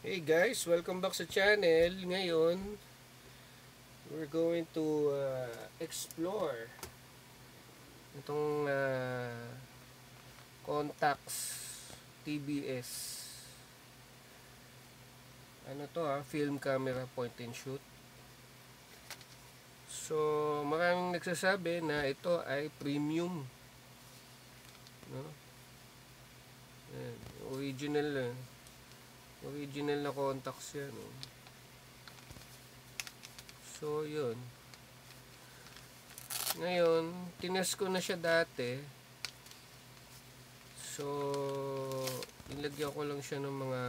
Hey guys, welcome back sa channel. Ngayon, we're going to explore itong Contax TBS. Ano to film camera point and shoot. So, maraming nagsasabi na ito ay premium. No? Ayan, original na Contax yan. No? So, yun. Ngayon, tinest ko na siya dati. So, nilagyan ko lang siya ng mga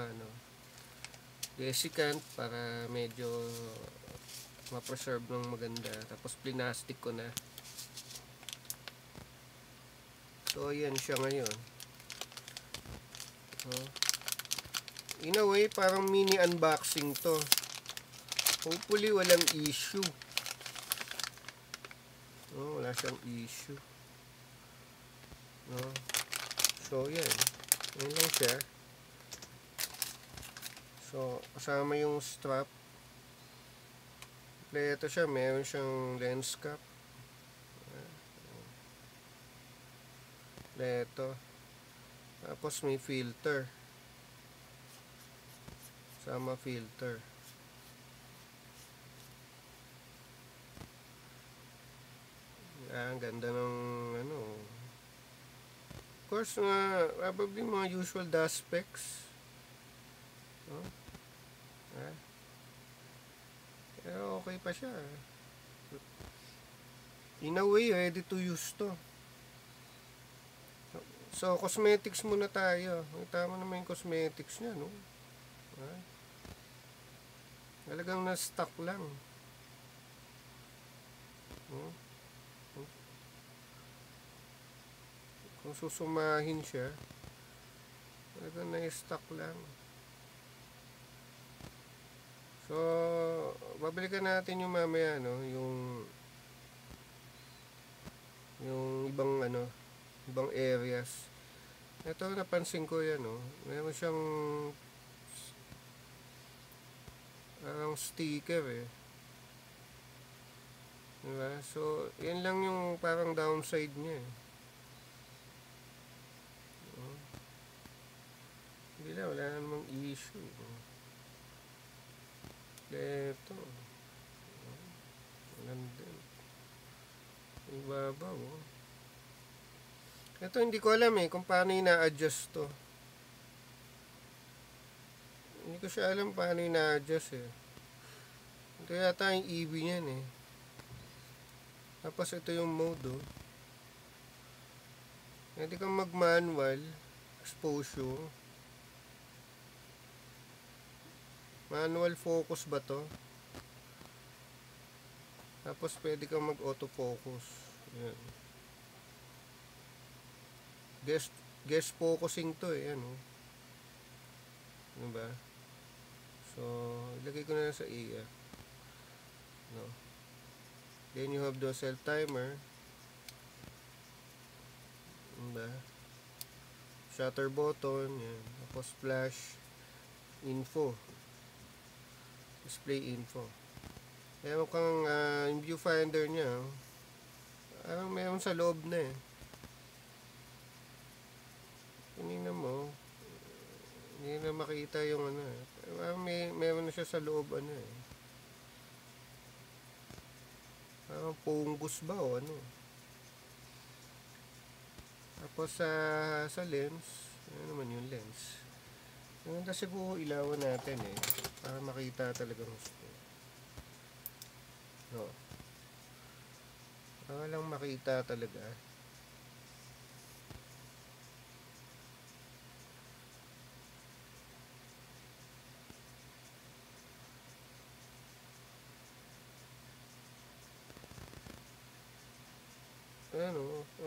desiccant para medyo ma-preserve ng maganda. Tapos plinastic ko na. So, ayan siya ngayon. So, in a way, parang mini unboxing to. Hopefully, walang issue. No, wala siyang issue. No. So, yan. Yan lang siya. So, kasama yung strap. Kompleto siya. Meron siyang lens cap. Kompleto. Tapos may filter. Sama filter. Ang ganda ng of course, probably mga usual dust specs. No? Pero okay pa siya. In a way, ready to use to. So, cosmetics muna tayo. Tama naman yung cosmetics niya, no? Talagang na-stock lang. No? Kung susumahin siya, talagang na-stock lang. So, babalikan natin yung mamaya, no? Yung ibang ibang areas. Ito napansin ko yan, no? Meron siyang parang sticker diba? So, yan lang yung parang downside niya wala namang issue. Ito. Ganda. Ibabaw. Ito hindi ko alam kung paano ina-adjust to. Hindi ko siya alam paano ina-adjust Ito yata yung EV niyan Tapos ito yung mode Pwede kang mag-manual exposure. Manual focus ba to? Tapos pwede kang mag-autofocus. Yan. Guest focusing to Diba? So, ilagay ko na sa iya. No. Then you have the self timer. Diba? Shutter button. Yan. Tapos flash info. Display info. Meron kang yung viewfinder niya. Parang meron sa loob na Tingnan mo. Hindi na makita yung Parang meron na siya sa loob Parang pungus ba o Tapos sa lens. Ano naman yung lens? Maganda siguro ilawan natin para makita talagang gusto. No. Para lang makita talaga.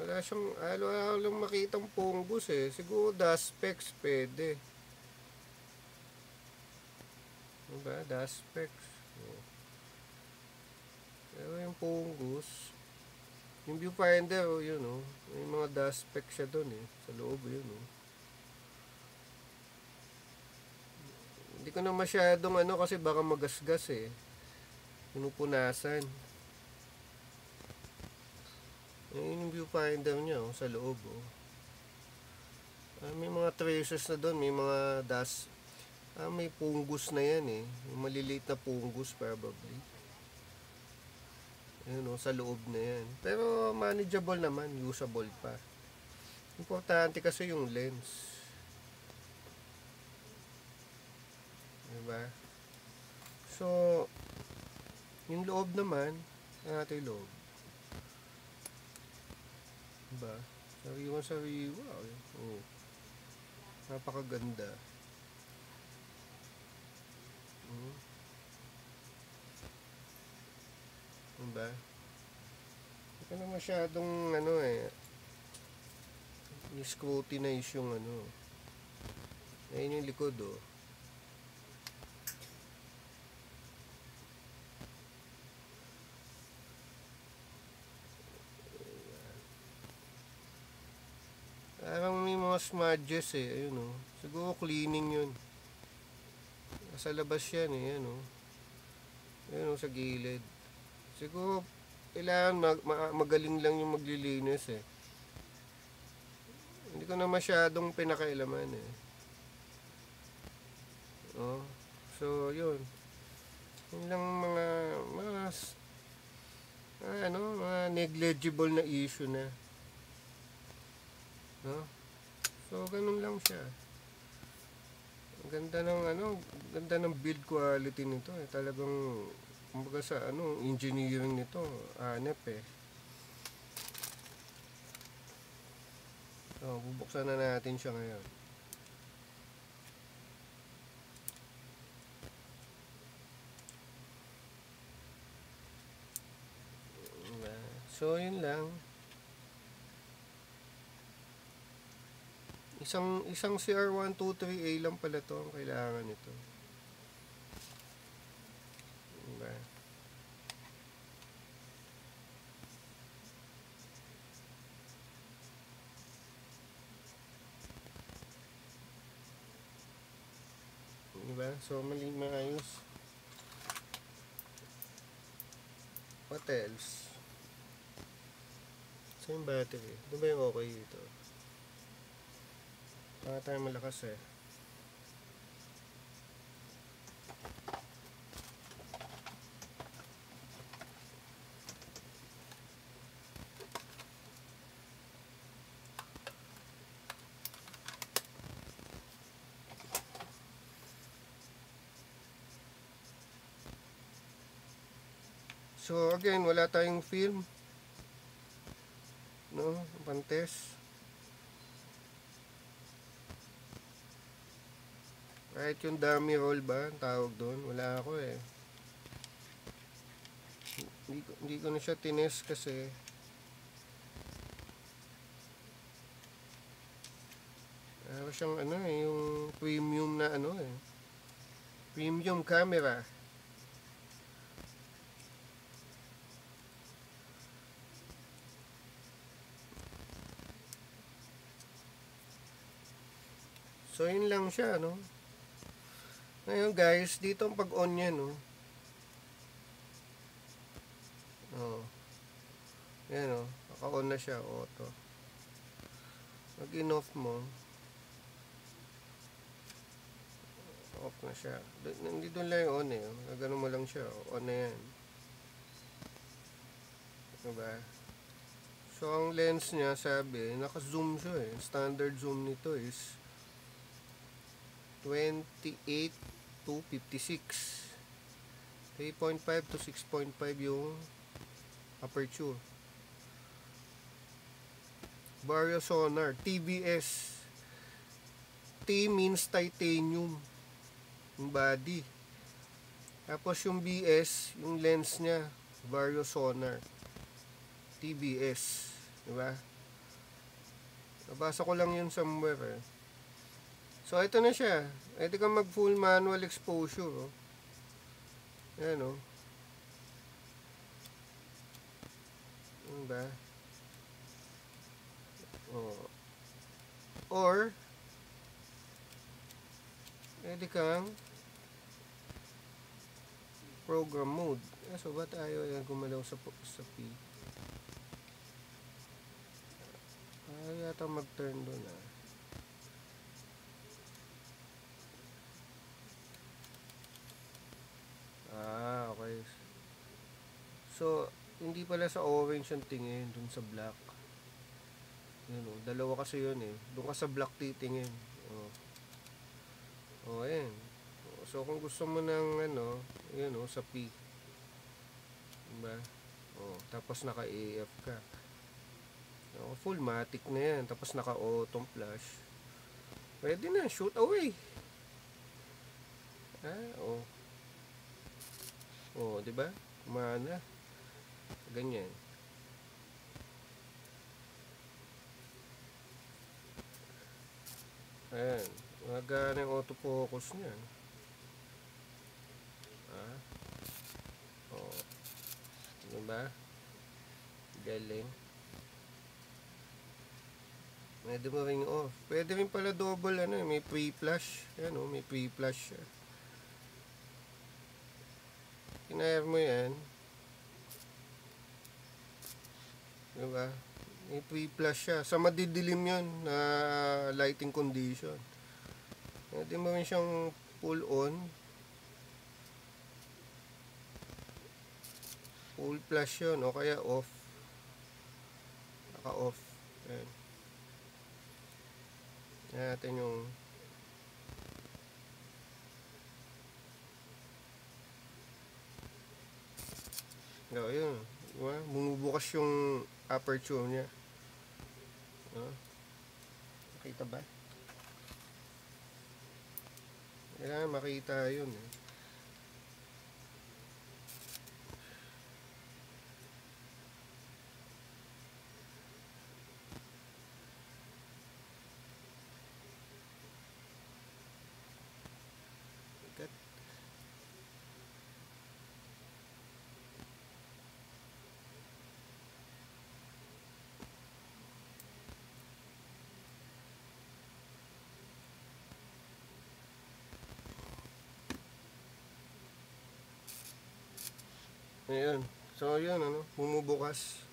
Wala siyang wala lang makitang punggos siguro dust specs pwede. Diba? Dust specs. Pero yung punggos, yung viewfinder yun may mga dust specs siya dun sa loob yun Hindi Hindi ko na masyadong ano kasi baka magasgas eh. Pinupunasan. Ayun yung viewfinder niya sa loob oh. May mga traces na doon, may mga dust. May fungus na yan eh. Yung maliliit na fungus probably. Ayun sa loob na yan. Pero manageable naman, usable pa. Importante kasi yung lens. Diba? So, yung loob naman, yung loob. Diba? Sariwa-sariwa. Oh. Napakaganda. Diba? Hindi ka na masyadong scrutinize yung ayun yung likod oh. Parang may mga smudges eh. Ayun oh. Siguro cleaning yun. Nasa labas yan eh. Ayun oh. Ayun oh sa gilid. Siguro kailangan magaling lang yung maglilinis eh. Hindi ko na masyadong pinakailaman eh. Oh. So yun. Yun lang mga negligible na issue na. No? So ganun lang siya. Ang ganda ng build quality nito eh. Talagang kumbaga sa engineering nito, hanep eh. So bubuksan na natin siya ngayon. So yun lang. Isang CR123A lang pala to ang kailangan nito. Diba? Diba? So maayos. What else? So yung battery. Diba yung okay dito? Para tayo malakas eh. So again, wala tayong film. No? Pang-test. Kahit yung dummy roll ba, tawag doon, wala ako eh. Hindi ko na siya tinest kasi siyang yung premium na premium camera. So yun lang siya Ngayon guys, dito ang pag-on niya yan naka-on na siya auto. Pag in-off mo, off na siya. Hindi doon lang yung on eh. Gano'n mo lang siya. On na yan. Diba? So ang lens niya sabi, naka-zoom siya eh. Standard zoom nito is 28 to 56. 3.5 to 6.5 yung aperture. Vario sonar, TBS. T means titanium. Yung body. Tapos yung BS, yung lens niya, Vario sonar. TBS. Diba? Nabasa ko lang yun somewhere eh. So ito na siya. Pwede kang mag full manual exposure. Ayan Diba? Or pwede kang program mode. So ba't ayaw yan gumalaw sa P? Ayaw yata mag-turn doon okay. So hindi pala sa orange yung tingin, dun sa black. Yun o, dalawa kasi yun eh. Doon ka sa black titingin. Ayan. So kung gusto mo ng yun o, sa P. Diba? Tapos naka AF ka. Full matic na yan. Tapos naka auto flash. Pwede na, shoot away. Diba? Kumana. Ganyan. Ayan. Magana yung autofocus niya. Diba? Galing. Pwede mo ring off. Pwede rin pala double may pre-flash. Ayan may pre-flash siya. Kinayar mo yan. Diba? May pre-flash siya. Sa madidilim yun na lighting condition. Pwede mo rin siyang pull on. Full flash yun. O kaya off. Naka off. Ayan. Yan natin yung yun. Diba? Bumubukas yung aperture niya. Makita ba? Kailangan makita yun Ayan. So, yun, bumubukas.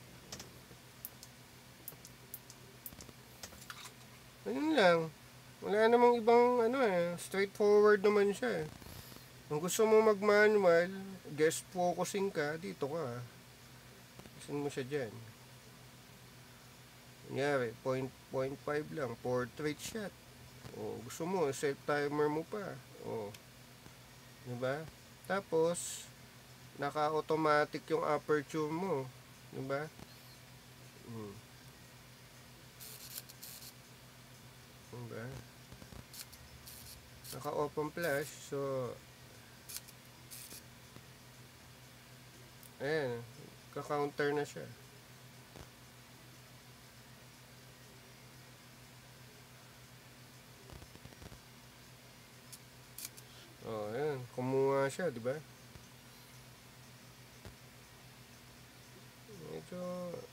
Ayun lang. Wala namang ibang, straightforward naman siya Kung gusto mo mag-manual, guest focusing ka, dito ka. Isin mo siya dyan. Kunyari, 0.5 lang, portrait shot. Gusto mo, set timer mo pa. Diba? Tapos, naka-automatic yung aperture mo. Diba? Diba? Naka-open flash. So, ayan. Ka-counter na siya. Ayan. Kumuha siya, diba?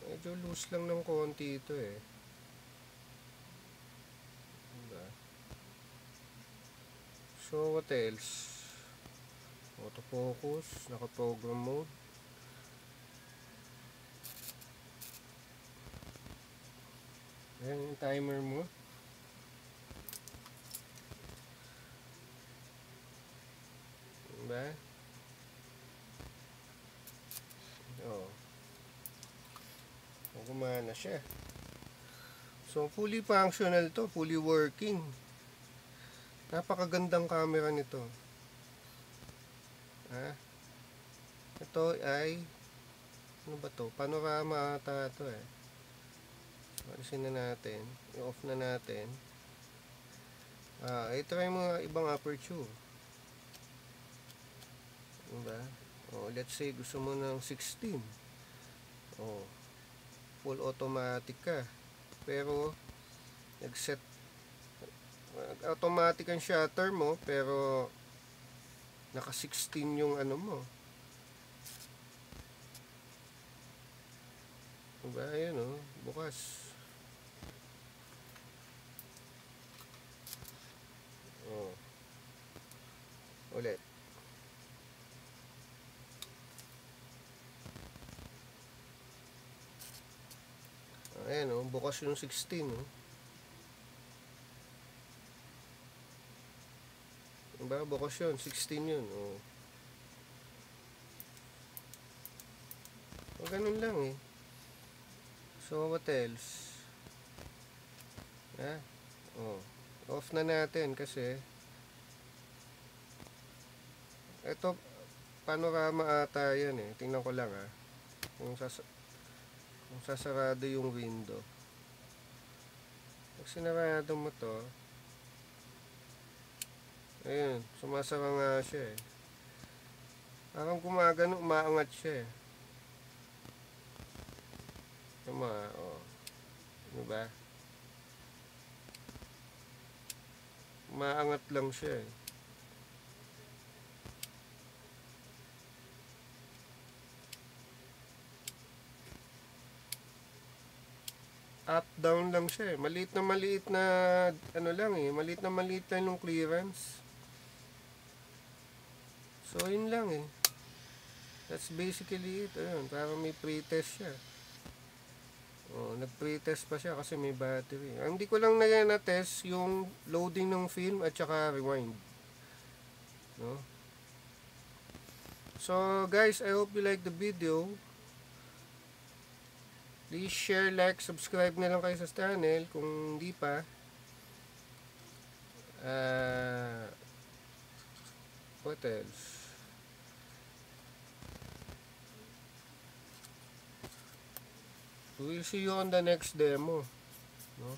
Medyo loose lang ng konti ito Diba? So, what else? Autofocus, naka-program mode. Ayan yung timer mo. Diba? Gumana siya. So, fully functional to, fully working. Napakagandang camera nito. Ito ay ano ba to? Panorama ata ito Alisin na natin. I-off na natin. I-try mo ibang aperture. Diba? Let's say gusto mo ng 16. Full automatic ka. Pero nag-set automatic ang shutter mo, pero naka 16 yung mo. Diba? Ayan bukas. Ulit. Ayan o, bukas yung 16 o. Diba? Bukas yun, 16 yun o. O ganun lang eh. So what else? Oh, off na natin kasi ito panorama ata yan eh. Tingnan ko lang kung, kung sasarado yung window. Pag sinarado mo to, ayun, sumasara nga siya eh. Parang gumagano, umaangat siya eh. Diba? Umaangat lang siya eh. Up down lang siya eh. Maliit na ano lang eh. Maliit lang yung clearance. So yun lang eh. That's basically it. Ayun, parang may pre-test siya. Oh, nag-pre-test pa siya kasi may battery. Ang hindi ko lang na-test yung loading ng film at saka rewind. No? So guys, I hope you like the video. Please share, like, subscribe na lang kayo sa channel kung hindi pa. What else? We'll see you on the next demo. No?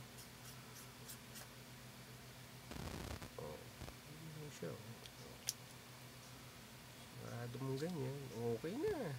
Siya. Sarado mo ganyan. Okay na.